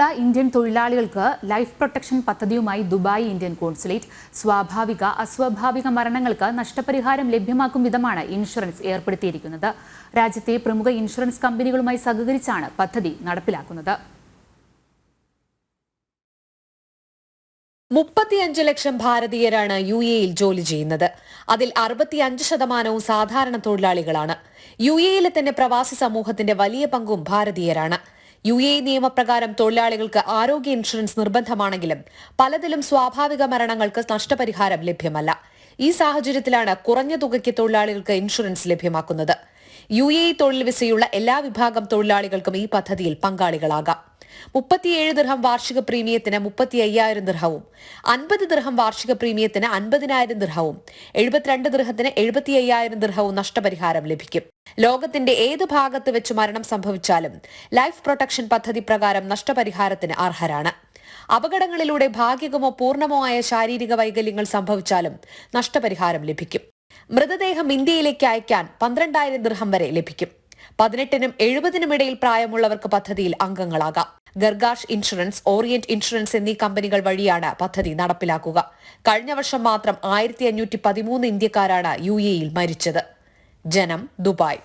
ദുബായിലുള്ള Indian തൊഴിലാളികൾക്ക് life protection പദ്ധതിയുമായി Dubai Indian consulate സ്വാഭാവിക അസ്വാഭാവിക മരണങ്ങൾക്ക് നഷ്ടപരിഹാരം ലഭ്യമാക്കും വിധമാണ് ഇൻഷുറൻസ് ഏർപ്പെടുത്തിയിരിക്കുന്നത്. രാജ്യത്തെ പ്രമുഖ ഇൻഷുറൻസ് കമ്പനികളുമായി സഹകരിച്ചാണ് പദ്ധതി നടപ്പിലാക്കുന്നത്. 35 ലക്ഷം ഭാരതീയരാണ് UAE-യിൽ ജോലി ചെയ്യുന്നത്. അതിൽ 65% സാധാരണ തൊഴിലാളികളാണ്. UAE-യിലെ തന്നെ പ്രവാസി സമൂഹത്തിന്റെ വലിയ പങ്കും ഭാരതീയരാണ്. UAE നിയമപ്രകാരം തൊഴിലാളികൾക്ക് ആരോഗ്യ ഇൻഷുറൻസ് നിർബന്ധമാണെങ്കിലും പലതിലും സ്വാഭാവിക മരണങ്ങൾക്ക് നഷ്ടപരിഹാരം ലഭ്യമല്ല. ഈ സാഹചര്യത്തിലാണ് കുറഞ്ഞ തുകയ്ക്ക് തൊഴിലാളികൾക്ക് ഇൻഷുറൻസ് ലഭ്യമാക്കുന്നത്. UAE തൊഴിൽ വിസയുള്ള എല്ലാ വിഭാഗം തൊഴിലാളികൾക്കും ഈ പദ്ധതിയിൽ പങ്കാളികളാകാം. 37 ദിർഹം വാർഷിക പ്രീമിയത്തിന് 35,000 ദിർഹവും, 50 ദിർഹം വാർഷിക പ്രീമിയത്തിന് 50,000 ദിർഹവും, 72 ദിർഹത്തിന് 75,000 ദിർഹവും നഷ്ടപരിഹാരം ലഭിക്കും. ലോകത്തിന്റെ ഏത് ഭാഗത്ത് വെച്ച് മരണം സംഭവിച്ചാലും ലൈഫ് പ്രൊട്ടക്ഷൻ പദ്ധതി പ്രകാരം നഷ്ടപരിഹാരത്തിന് അർഹരാണ്. അപകടങ്ങളിലൂടെ ഭാഗികമോ പൂർണ്ണമോ ആയ ശാരീരിക വൈകല്യങ്ങൾ സംഭവിച്ചാലും നഷ്ടപരിഹാരം ലഭിക്കും. മൃതദേഹം ഇന്ത്യയിലേക്ക് അയക്കാൻ 12,000 ദിർഹം വരെ ലഭിക്കും. 18-നും 70-നും ഇടയിൽ പ്രായമുള്ളവർക്ക് പദ്ധതിയിൽ അംഗങ്ങളാകാം. ഗർഗാഷ് ഇൻഷുറൻസ്, ഓറിയന്റ് ഇൻഷുറൻസ് എന്നീ കമ്പനികൾ വഴിയാണ് പദ്ധതി നടപ്പിലാക്കുക. കഴിഞ്ഞ വർഷം മാത്രം 1513 ഇന്ത്യക്കാരാണ് UAE-യിൽ മരിച്ചത്. ജനം, ദുബായ്.